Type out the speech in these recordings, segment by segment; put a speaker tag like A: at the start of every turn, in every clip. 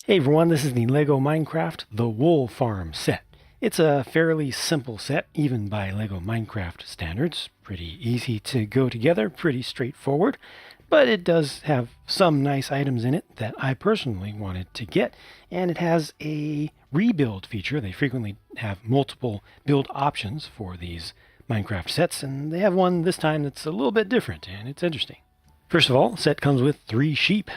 A: Hey everyone, this is the LEGO Minecraft The Wool Farm set. It's a fairly simple set, even by LEGO Minecraft standards. Pretty easy to go together, pretty straightforward, but it does have some nice items in it that I personally wanted to get, and it has a rebuild feature. They frequently have multiple build options for these Minecraft sets, and they have one this time that's a little bit different, and it's interesting. First of all, the set comes with 3 sheep,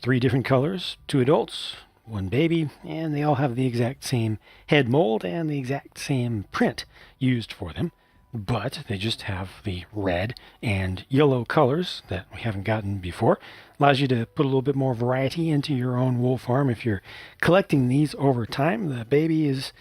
A: 3 different colors, 2 adults, 1 baby, and they all have the exact same head mold and the exact same print used for them, but they just have the red and yellow colors that we haven't gotten before. Allows you to put a little bit more variety into your own wool farm if you're collecting these over time. The baby is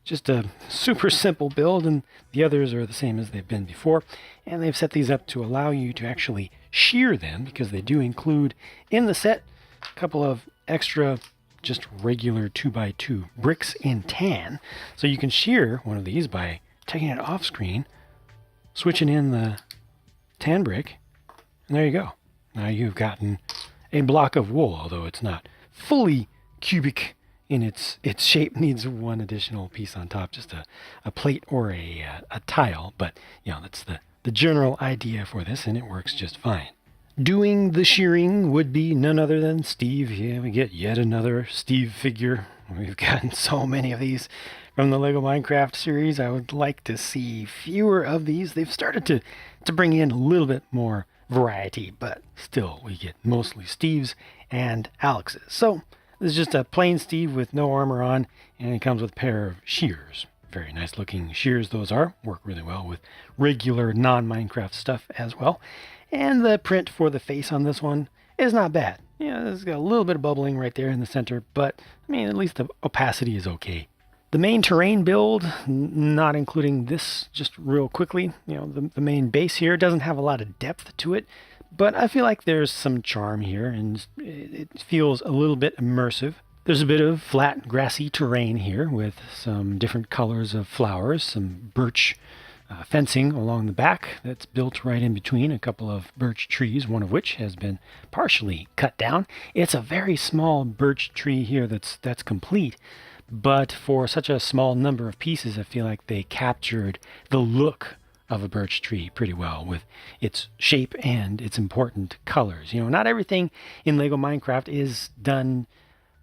A: just a super simple build, and the others are the same as they've been before, and they've set these up to allow you to actually shear them, because they do include in the set a couple of extra just regular 2x2 bricks in tan. So you can shear one of these by taking it off screen, switching in the tan brick, and there you go. Now you've gotten a block of wool, although it's not fully cubic in its shape. Needs one additional piece on top, just a plate or a tile, but you know, that's the general idea for this, and it works just fine. Doing the shearing would be none other than Steve. Yeah, we get yet another Steve figure. We've gotten so many of these from the LEGO Minecraft series. I would like to see fewer of these. They've started to bring in a little bit more variety, but still we get mostly Steves and Alexes. So this is just a plain Steve with no armor on, and it comes with a pair of shears. Very nice looking shears those are. Work really well with regular non-Minecraft stuff as well. And the print for the face on this one is not bad. Yeah, it's got a little bit of bubbling right there in the center, but I mean, at least the opacity is okay. The main terrain build, not including this, just real quickly, you know, the main base here doesn't have a lot of depth to it, but I feel like there's some charm here, and it feels a little bit immersive. There's a bit of flat, grassy terrain here with some different colors of flowers, some birch fencing along the back that's built right in between a couple of birch trees, one of which has been partially cut down. It's a very small birch tree here that's complete, but for such a small number of pieces, I feel like they captured the look of a birch tree pretty well with its shape and its important colors. You know, not everything in LEGO Minecraft is done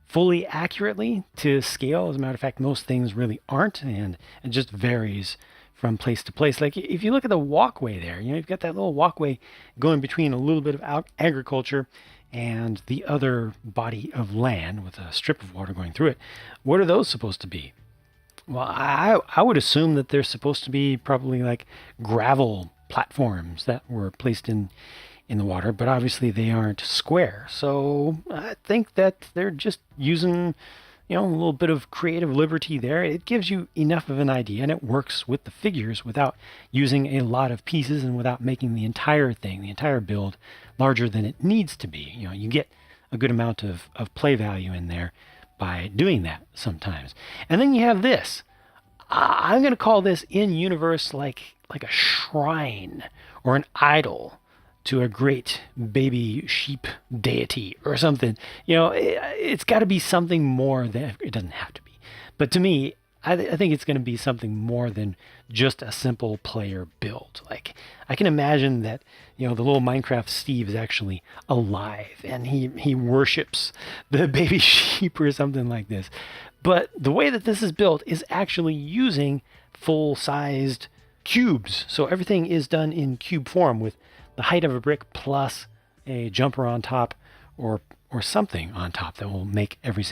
A: fully accurately to scale. As a matter of fact, most things really aren't, and it just varies from place to place. Like if you look at the walkway there, you know, you've got that little walkway going between a little bit of agriculture and the other body of land with a strip of water going through it. What are those supposed to be? Well, I would assume that they're supposed to be probably like gravel platforms that were placed in the water, but obviously they aren't square. So I think that they're just using, you know, a little bit of creative liberty there. It gives you enough of an idea, and it works with the figures without using a lot of pieces and without making the entire thing, the entire build, larger than it needs to be. You know, you get a good amount of play value in there by doing that sometimes. And then you have this. I'm going to call this in-universe like a shrine or an idol to a great baby sheep deity or something. You know, it's got to be something more than, it doesn't have to be, but to me, I think it's going to be something more than just a simple player build. Like, I can imagine that, you know, the little Minecraft Steve is actually alive and he worships the baby sheep or something like this. But the way that this is built is actually using full-sized cubes. So everything is done in cube form with the height of a brick plus a jumper on top or something on top that will make every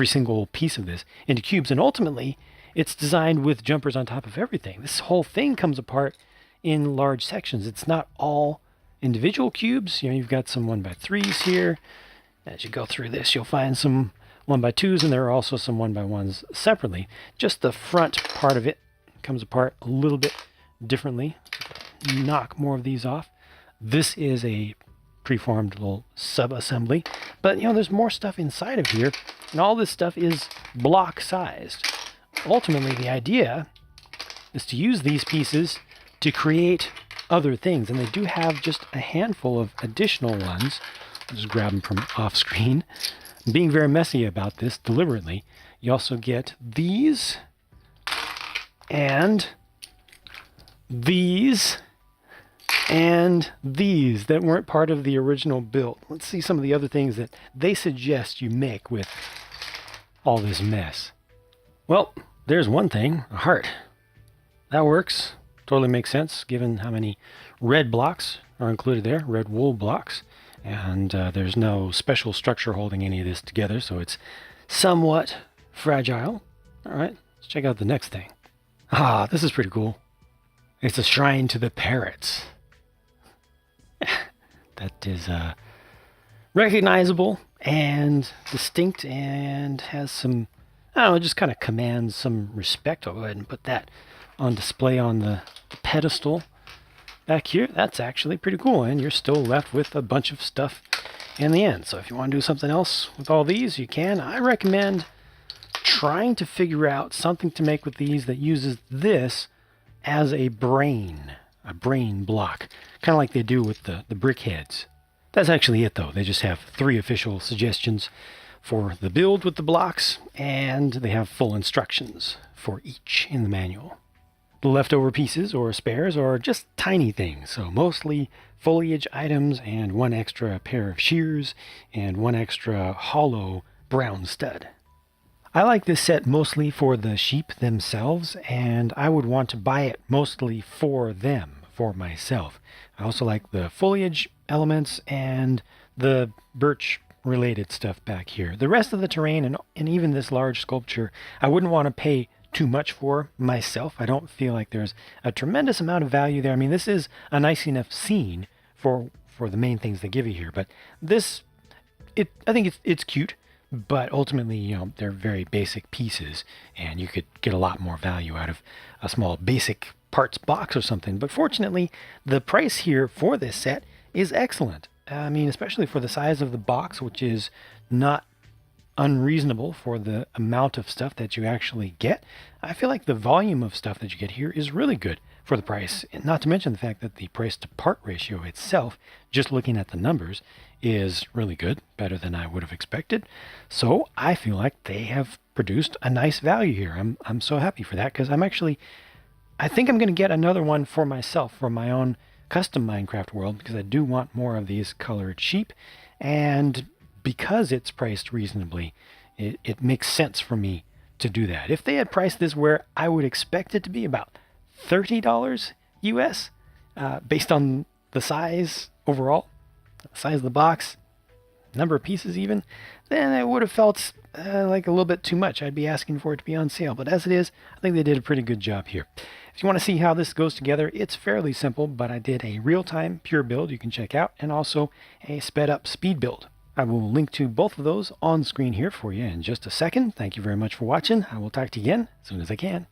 A: single piece of this into cubes. And ultimately, it's designed with jumpers on top of everything. This whole thing comes apart in large sections. It's not all individual cubes. You know, you've got some 1x3s here. As you go through this, you'll find some 1x2s, and there are also some 1x1s separately. Just the front part of it comes apart a little bit differently. Knock more of these off. This is a preformed little sub-assembly, but you know, there's more stuff inside of here, and all this stuff is block sized. Ultimately, the idea is to use these pieces to create other things, and they do have just a handful of additional ones. I'll just grab them from off screen. Being very messy about this deliberately, you also get these and these and these that weren't part of the original build. Let's see some of the other things that they suggest you make with all this mess. Well, there's one thing, a heart. That works. Totally makes sense given how many red blocks are included there, red wool blocks. And there's no special structure holding any of this together, so it's somewhat fragile. All right, let's check out the next thing. Ah, this is pretty cool. It's a shrine to the parrots. That is recognizable and distinct and has some, I don't know, just kind of commands some respect. I'll go ahead and put that on display on the pedestal back here. That's actually pretty cool, and you're still left with a bunch of stuff in the end. So if you want to do something else with all these, you can. I recommend trying to figure out something to make with these that uses this as a brain block, kind of like they do with the brick heads. That's actually it, though. They just have 3 official suggestions for the build with the blocks, and they have full instructions for each in the manual. The leftover pieces or spares are just tiny things, so mostly foliage items and 1 extra pair of shears and 1 extra hollow brown stud. I like this set mostly for the sheep themselves, and I would want to buy it mostly for them, for myself. I also like the foliage elements and the birch related stuff back here. The rest of the terrain and even this large sculpture, I wouldn't want to pay too much for myself. I don't feel like there's a tremendous amount of value there. I mean, this is a nice enough scene for the main things they give you here, but this, I think it's cute, but ultimately, you know, they're very basic pieces, and you could get a lot more value out of a small basic parts box or something. But fortunately, the price here for this set is excellent. I mean, especially for the size of the box, which is not unreasonable for the amount of stuff that you actually get. I feel like the volume of stuff that you get here is really good for the price, and not to mention the fact that the price to part ratio itself, just looking at the numbers, is really good, better than I would have expected. So I feel like they have produced a nice value here. I'm so happy for that, because I think I'm going to get another one for myself, for my own custom Minecraft world, because I do want more of these colored sheep, and because it's priced reasonably, it makes sense for me to do that. If they had priced this where I would expect it to be about $30 US, based on the size overall, the size of the box, number of pieces even, then it would have felt like a little bit too much. I'd be asking for it to be on sale. But as it is, I think they did a pretty good job here. If you want to see how this goes together, it's fairly simple, but I did a real-time pure build you can check out, and also a sped-up speed build. I will link to both of those on screen here for you in just a second. Thank you very much for watching. I will talk to you again as soon as I can.